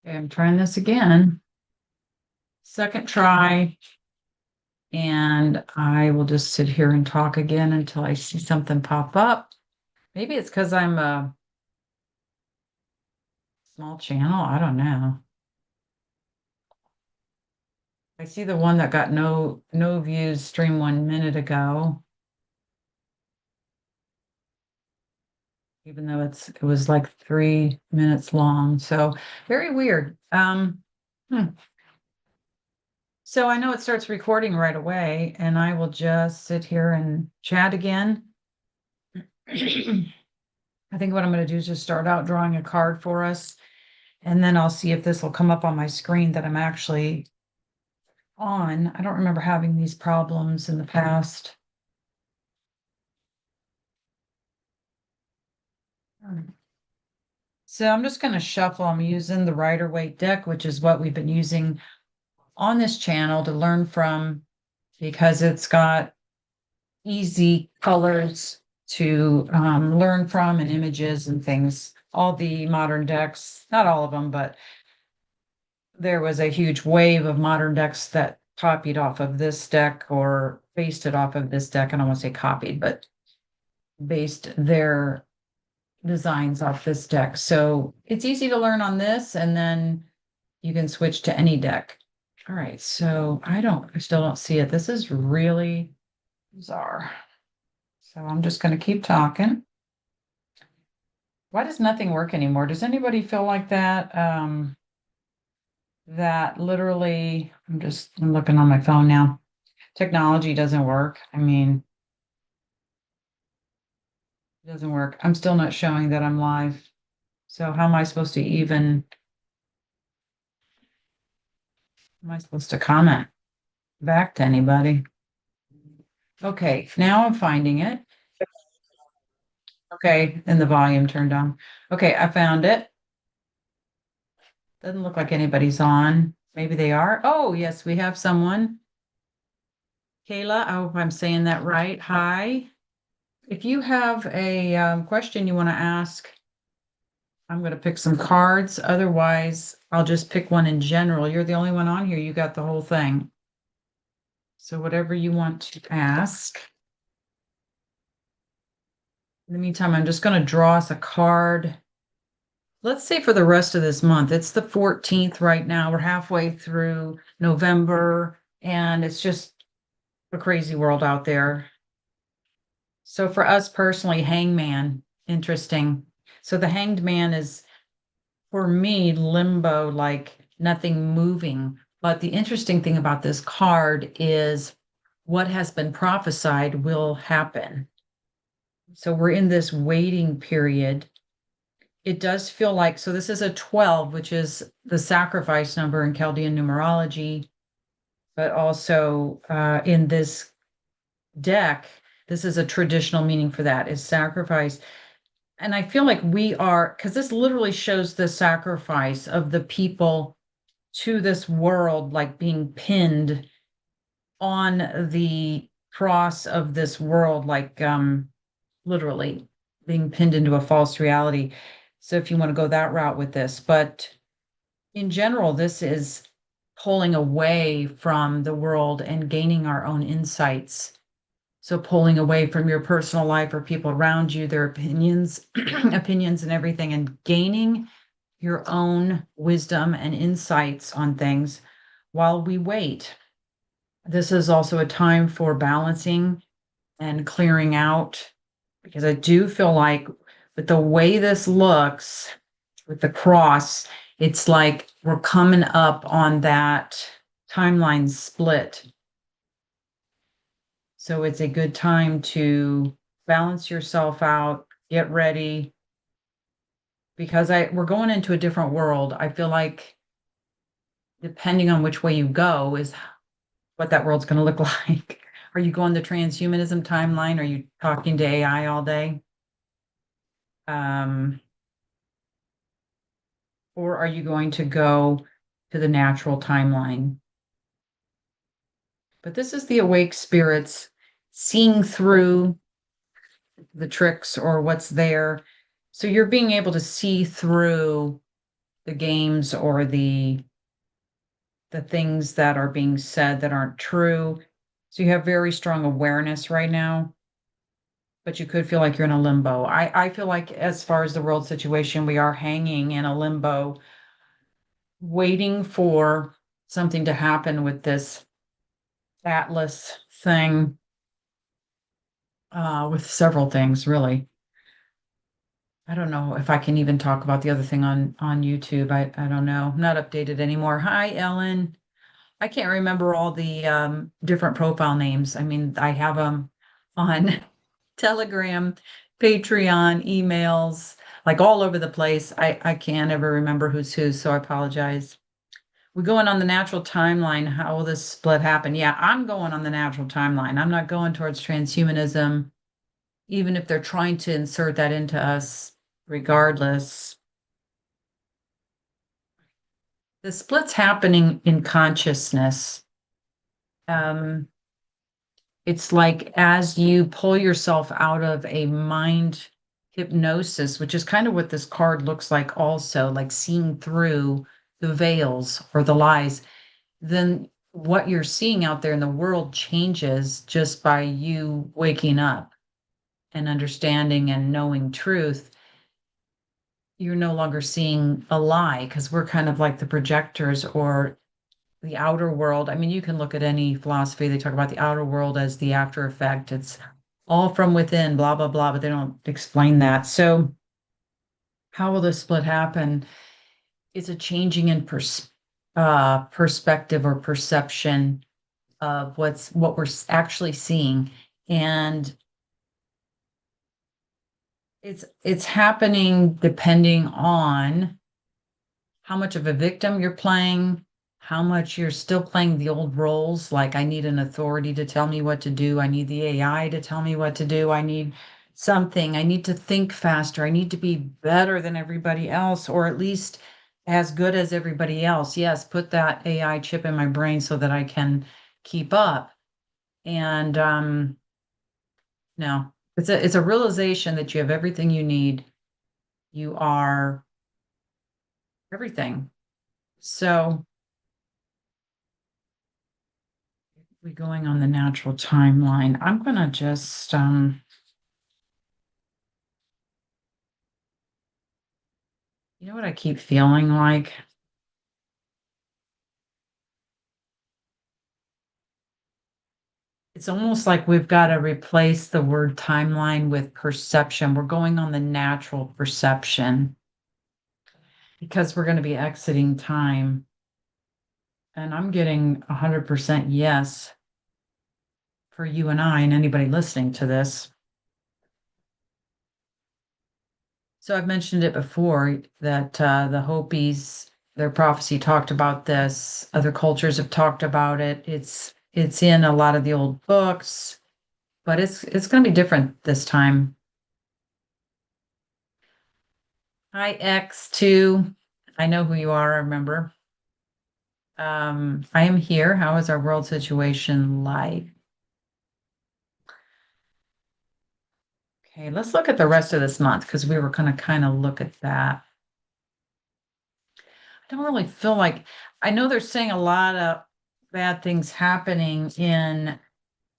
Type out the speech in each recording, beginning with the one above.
Okay, I'm trying this again. Second try. And I will just sit here and talk again until I see something pop up. Maybe it's because I'm a small channel. I don't know. I see the one that got no views stream 1 minute ago. Even though it was like 3 minutes long. So very weird. So I know it starts recording right away, and I will just sit here and chat again. I think what I'm going to do is just start out drawing a card for us, and then I'll see if this will come up on my screen that I'm actually on. I don't remember having these problems in the past. So I'm just going to shuffle. I'm using the Rider-Waite deck, which is what we've been using on this channel to learn from, because it's got easy colors to learn from and images and things. All the modern decks, not all of them, but there was a huge wave of modern decks that copied off of this deck or based it off of this deck. I don't want to say copied, but based their designs off this deck. So it's easy to learn on this, and then you can switch to any deck. All right, so I still don't see it. This is really bizarre. So I'm just going to keep talking. Why does nothing work anymore? Does anybody feel like that? That literally, I'm looking on my phone now. Technology doesn't work. I mean, it doesn't work. I'm still not showing that I'm live. So how am I supposed to comment back to anybody? Okay, now I'm finding it. Okay, and the volume turned on. Okay, I found it. Doesn't look like anybody's on. Maybe they are. Oh, yes, we have someone. Kayla, I hope I'm saying that right. Hi. If you have a question you want to ask, I'm going to pick some cards. Otherwise, I'll just pick one in general. You're the only one on here. You got the whole thing. So whatever you want to ask. In the meantime, I'm just going to draw us a card. Let's say for the rest of this month. It's the 14th right now. We're halfway through November, and it's just a crazy world out there. So for us personally, Hangman, interesting. So the Hanged Man is, for me, limbo, like nothing moving. But the interesting thing about this card is what has been prophesied will happen. So we're in this waiting period. It does feel like, so this is a 12, which is the sacrifice number in Chaldean numerology, but also in this deck, this is a traditional meaning for that, is sacrifice. And I feel like we are, because this literally shows the sacrifice of the people to this world, like being pinned on the cross of this world, like literally being pinned into a false reality. So if you want to go that route with this, but in general, this is pulling away from the world and gaining our own insights. So pulling away from your personal life or people around you, their opinions, opinions and everything, and gaining your own wisdom and insights on things while we wait. This is also a time for balancing and clearing out, because I do feel like with the way this looks with the cross, it's like we're coming up on that timeline split. So it's a good time to balance yourself out, get ready, because we're going into a different world. I feel like depending on which way you go is what that world's going to look like. Are you going the transhumanism timeline? Are you talking to AI all day? Or are you going to go to the natural timeline? But this is the awake spirits seeing through the tricks or what's there. So you're being able to see through the games or the things that are being said that aren't true. So you have very strong awareness right now, but you could feel like you're in a limbo. I feel like as far as the world situation, we are hanging in a limbo, waiting for something to happen with this Atlas thing, with several things really. I don't know if I can even talk about the other thing on YouTube. I don't know. I'm not updated anymore. Hi, Ellen. I can't remember all the different profile names. I mean, I have them on Telegram, Patreon, emails, like all over the place. I can't ever remember who's who, so I apologize. We're going on the natural timeline. How will this split happen? Yeah, I'm going on the natural timeline. I'm not going towards transhumanism, even if they're trying to insert that into us, regardless. The split's happening in consciousness. Um, it's like as you pull yourself out of a mind hypnosis, which is kind of what this card looks like, also, like seeing through the veils or the lies, then what you're seeing out there in the world changes just by you waking up and understanding and knowing truth. You're no longer seeing a lie because we're kind of like the projectors or the outer world. I mean, you can look at any philosophy, they talk about the outer world as the after effect. It's all from within, blah, blah, blah, but they don't explain that. So, how will this split happen? It's a changing in perspective or perception of what we're actually seeing. And it's happening depending on how much of a victim you're playing, how much you're still playing the old roles. Like, I need an authority to tell me what to do. I need the AI to tell me what to do. I need something. I need to think faster. I need to be better than everybody else, or at least as good as everybody else. Yes, put that AI chip in my brain so that I can keep up. And no, it's a realization that you have everything you need. You are everything. So we going on the natural timeline. I'm gonna just you know what I keep feeling like? It's almost like we've got to replace the word timeline with perception. We're going on the natural perception because we're going to be exiting time. And I'm getting 100% yes for you and I and anybody listening to this. So I've mentioned it before that the Hopis, their prophecy talked about this. Other cultures have talked about it. It's in a lot of the old books, but it's going to be different this time. Hi X2. I know who you are, I remember. I am here. How is our world situation like? Okay, let's look at the rest of this month because we were going to kind of look at that. I don't really feel like I know they're saying a lot of bad things happening in,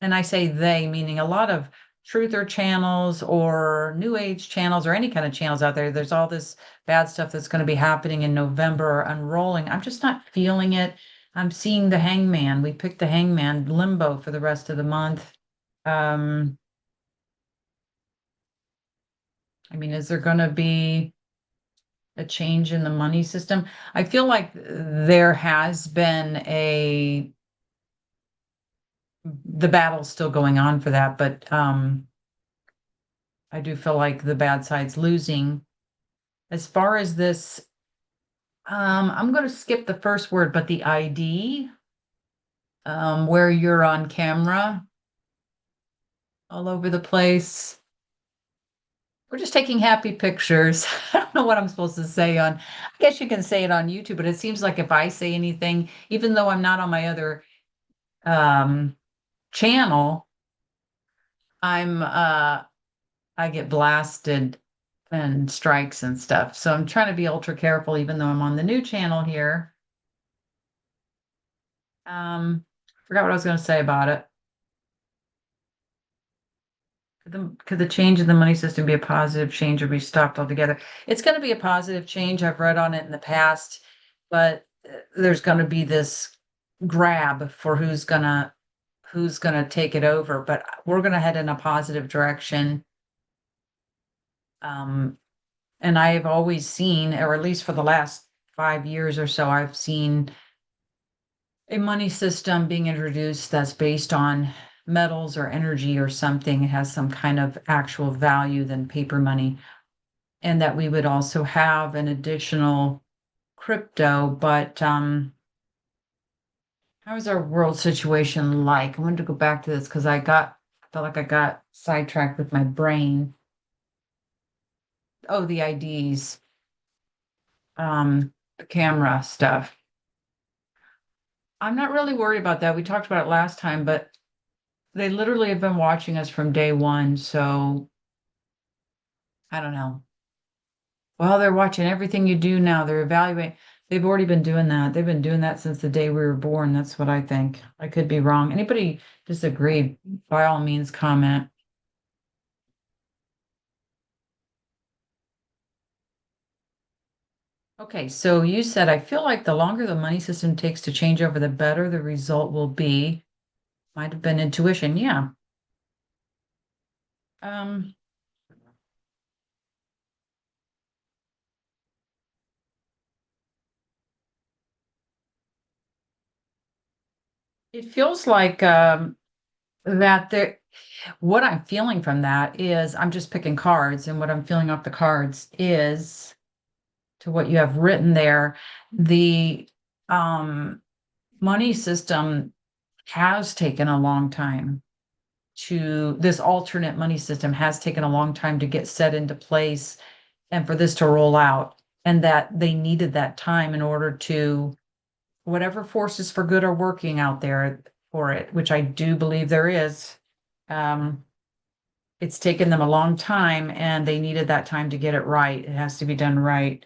and I say they, meaning a lot of truther channels or new age channels or any kind of channels out there. There's all this bad stuff that's going to be happening in November unrolling. I'm just not feeling it. I'm seeing the hangman. We picked the hangman limbo for the rest of the month. Um, I mean, is there going to be a change in the money system? I feel like there has been the battle's still going on for that, but I do feel like the bad side's losing. As far as this, I'm going to skip the first word, but the ID, where you're on camera all over the place. We're just taking happy pictures. I don't know what I'm supposed to say on, I guess you can say it on YouTube, but it seems like if I say anything, even though I'm not on my other um, channel, I'm I get blasted and strikes and stuff. So I'm trying to be ultra careful, even though I'm on the new channel here. Forgot what I was going to say about it. Could the change in the money system be a positive change or be stopped altogether? It's going to be a positive change. I've read on it in the past, but there's going to be this grab for who's gonna take it over. But we're going to head in a positive direction. Um, and I've always seen, or at least for the last 5 years or so, I've seen a money system being introduced that's based on metals or energy or something. It has some kind of actual value than paper money. And that we would also have an additional crypto, but how is our world situation like? I wanted to go back to this because felt like I got sidetracked with my brain. Oh, the IDs, the camera stuff. I'm not really worried about that. We talked about it last time, but they literally have been watching us from day one. So I don't know. Well, they're watching everything you do now. They're evaluating. They've already been doing that. They've been doing that since the day we were born. That's what I think. I could be wrong. Anybody disagree, by all means, comment. Okay, so you said, I feel like the longer the money system takes to change over, the better the result will be. Might have been intuition. Yeah. Um, it feels like that there, what I'm feeling from that is I'm just picking cards, and what I'm feeling off the cards is to what you have written there, the um, money system has taken a long time this alternate money system has taken a long time to get set into place and for this to roll out, and that they needed that time in order to whatever forces for good are working out there for it, which I do believe there is. Um, it's taken them a long time and they needed that time to get it right. It has to be done right.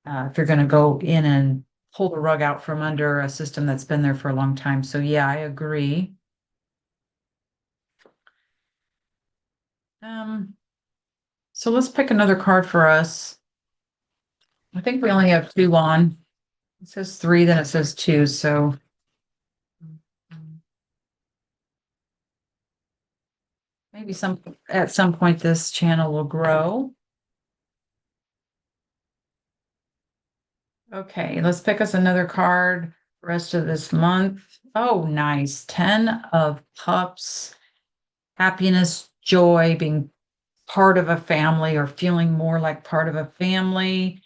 If you're going to go in and pull the rug out from under a system that's been there for a long time. So yeah, I agree. Um, so let's pick another card for us. I think we only have two on. It says three, then it says two, so. Maybe at some point this channel will grow. Okay, let's pick us another card rest of this month. Oh, nice. 10 of Cups, happiness, joy, being part of a family or feeling more like part of a family,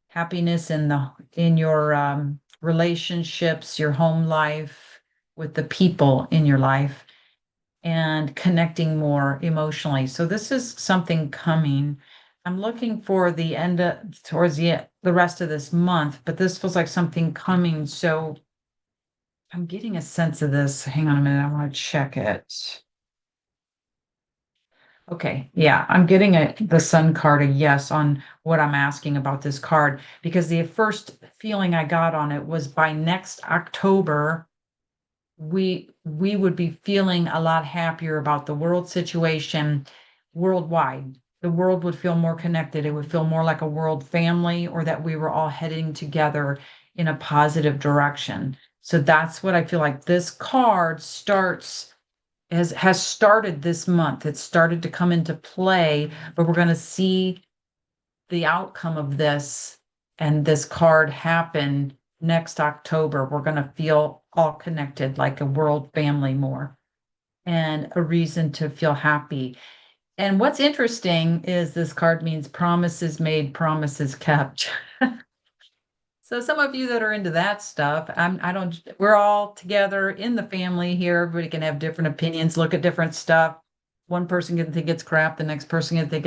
happiness in your relationships, your home life, with the people in your life, and connecting more emotionally. So this is something coming. I'm looking for towards the rest of this month, but this feels like something coming. So I'm getting a sense of this. Hang on a minute. I want to check it. Okay, yeah, I'm getting the Sun card, a yes on what I'm asking about this card, because the first feeling I got on it was by next October, we would be feeling a lot happier about the world situation worldwide. The world would feel more connected. It would feel more like a world family, or that we were all heading together in a positive direction. So that's what I feel like this card has started this month. It started to come into play, but we're going to see the outcome of this and this card happen next October. We're going to feel all connected like a world family more, and a reason to feel happy. And what's interesting is this card means promises made, promises kept. So some of you that are into that stuff, I don't, we're all together in the family here. Everybody can have different opinions, look at different stuff. One person can think it's crap, the next person can think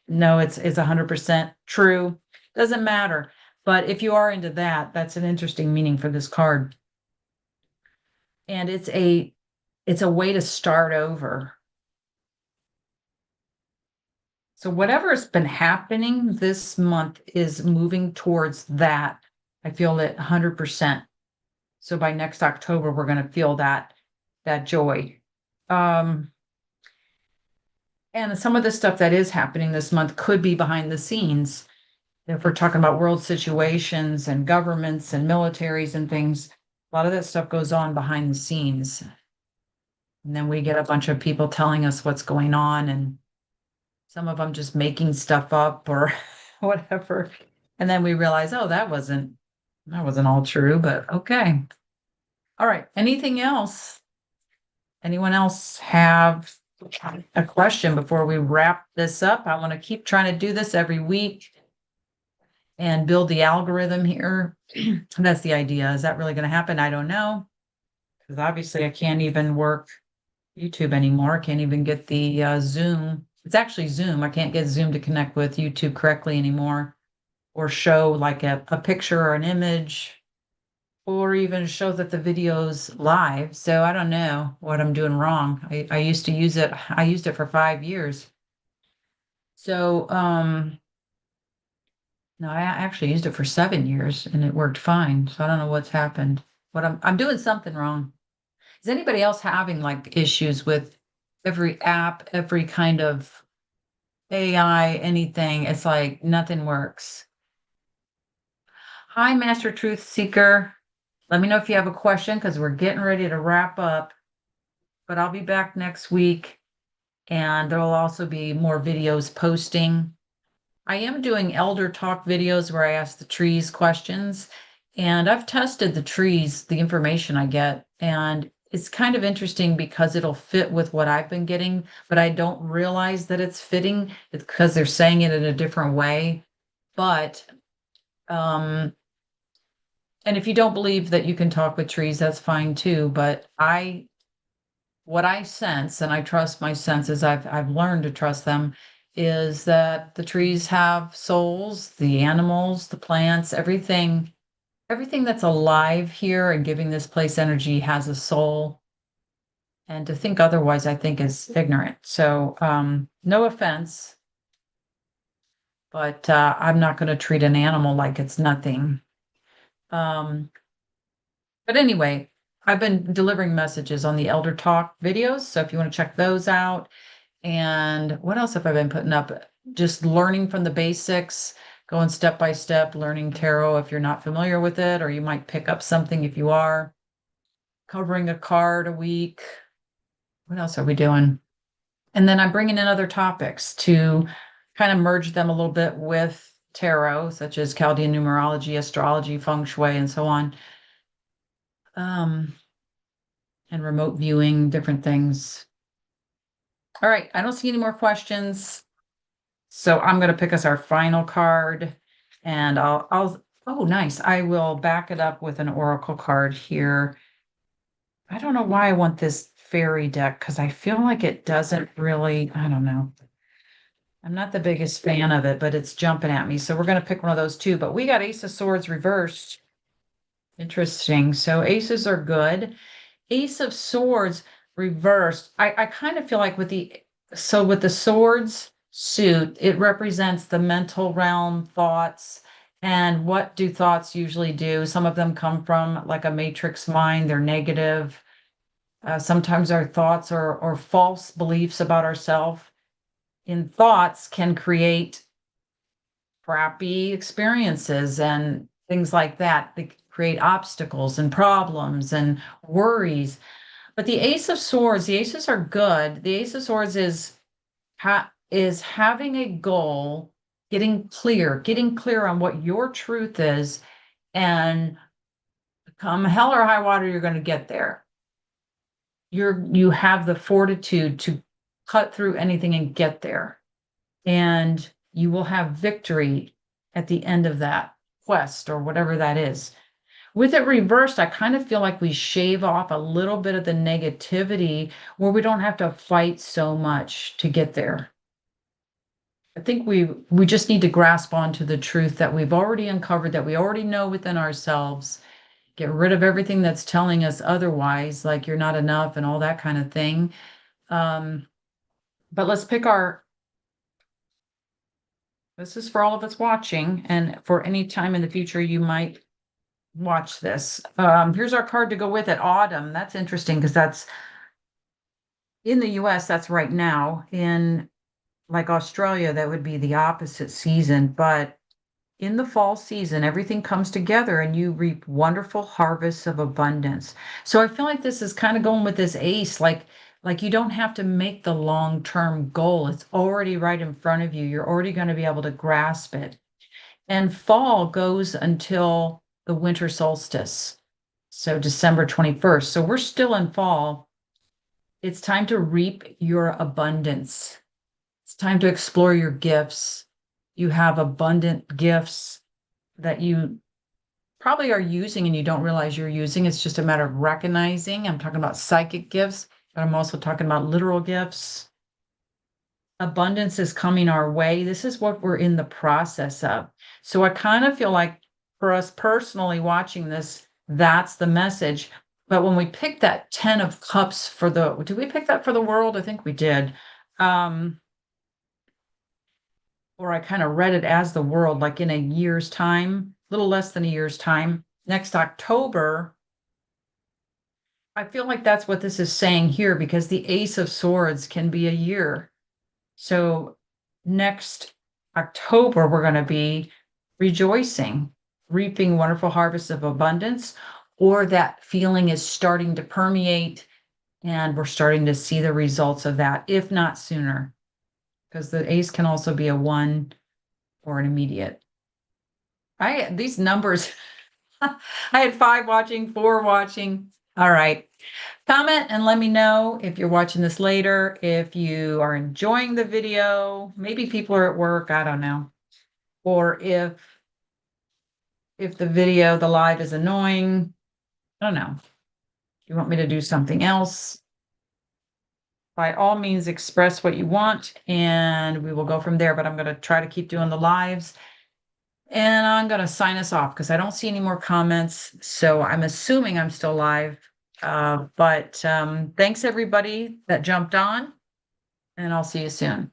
no, it's 100% true. Doesn't matter. But if you are into that, that's an interesting meaning for this card. And it's a way to start over. So whatever has been happening this month is moving towards that. I feel it 100%. So by next October, we're going to feel that joy. And some of the stuff that is happening this month could be behind the scenes. If we're talking about world situations and governments and militaries and things, a lot of that stuff goes on behind the scenes. And then we get a bunch of people telling us what's going on, and some of them just making stuff up or whatever. And then we realize, oh, that wasn't all true, but okay. All right. Anything else? Anyone else have a question before we wrap this up? I want to keep trying to do this every week and build the algorithm here. That's the idea. Is that really going to happen? I don't know. Because obviously I can't even work YouTube anymore. I can't even get the Zoom. It's actually Zoom. I can't get Zoom to connect with YouTube correctly anymore, or show like a picture or an image, or even show that the video's live. So I don't know what I'm doing wrong. I used to use it. I used it for 5 years. So, no, I actually used it for 7 years and it worked fine. So I don't know what's happened. But I'm doing something wrong. Is anybody else having like issues with every app, every kind of AI, anything? It's like nothing works. Hi, Master Truth Seeker. Let me know if you have a question because we're getting ready to wrap up. But I'll be back next week, and there will also be more videos posting. I am doing elder talk videos where I ask the trees questions, and I've tested the trees, the information I get, and it's kind of interesting because it'll fit with what I've been getting, but I don't realize that it's fitting. It's because they're saying it in a different way. But and if you don't believe that you can talk with trees, that's fine too. But what I sense, and I trust my senses, I've learned to trust them, is that the trees have souls, the animals, the plants, everything that's alive here and giving this place energy has a soul. And to think otherwise, I think, is ignorant. So, no offense, but I'm not going to treat an animal like it's nothing. But anyway, I've been delivering messages on the Elder Talk videos. So if you want to check those out. And what else have I been putting up? Just learning from the basics, going step by step, learning tarot if you're not familiar with it, or you might pick up something if you are. Covering a card a week. What else are we doing? And then I'm bringing in other topics to kind of merge them a little bit with tarot, such as Chaldean numerology, astrology, feng shui, and so on. And remote viewing, different things. All right, I don't see any more questions. So I'm going to pick us our final card, and oh, nice. I will back it up with an oracle card here. I don't know why I want this fairy deck because I feel like it doesn't really, I don't know. I'm not the biggest fan of it, but it's jumping at me. So we're going to pick one of those too. But we got Ace of Swords reversed. Interesting. So aces are good. Ace of Swords reversed. I kind of feel like with the swords suit, it represents the mental realm, thoughts, and what do thoughts usually do? Some of them come from like a matrix mind, they're negative. Sometimes our thoughts or false beliefs about ourselves in thoughts can create crappy experiences and things like that. They create obstacles and problems and worries. But the Ace of Swords, the aces are good. The Ace of Swords is having a goal, getting clear on what your truth is, and come hell or high water, you're going to get there. You have the fortitude to cut through anything and get there. And you will have victory at the end of that quest or whatever that is. With it reversed, I kind of feel like we shave off a little bit of the negativity where we don't have to fight so much to get there. I think we just need to grasp onto the truth that we've already uncovered, that we already know within ourselves. Get rid of everything that's telling us otherwise, like you're not enough and all that kind of thing. But let's pick our This is for all of us watching, and for any time in the future you might watch this. Here's our card to go with it. Autumn. That's interesting because that's in the US, that's right now. In like Australia, that would be the opposite season. But in the fall season, everything comes together and you reap wonderful harvests of abundance. So I feel like this is kind of going with this ace, like you don't have to make the long-term goal. It's already right in front of you. You're already going to be able to grasp it. And fall goes until the winter solstice. So December 21st. So we're still in fall. It's time to reap your abundance. It's time to explore your gifts. You have abundant gifts that you probably are using and you don't realize you're using. It's just a matter of recognizing. I'm talking about psychic gifts, but I'm also talking about literal gifts. Abundance is coming our way. This is what we're in the process of. So I kind of feel like for us personally watching this, that's the message. But when we pick that 10 of cups for did we pick that for the world? I think we did. Or I kind of read it as the world, like in a year's time, a little less than a year's time. Next October, I feel like that's what this is saying here because the Ace of Swords can be a year. So next October, we're going to be rejoicing, reaping wonderful harvests of abundance, or that feeling is starting to permeate and we're starting to see the results of that, if not sooner, because the ace can also be a one or an immediate. These numbers, I had 5 watching, 4 watching. All right. Comment and let me know if you're watching this later, if you are enjoying the video. Maybe people are at work, I don't know. Or if the video, the live is annoying. I don't know. You want me to do something else? By all means, express what you want and we will go from there. But I'm going to try to keep doing the lives. And I'm going to sign us off because I don't see any more comments. So I'm assuming I'm still live. But thanks everybody that jumped on, and I'll see you soon.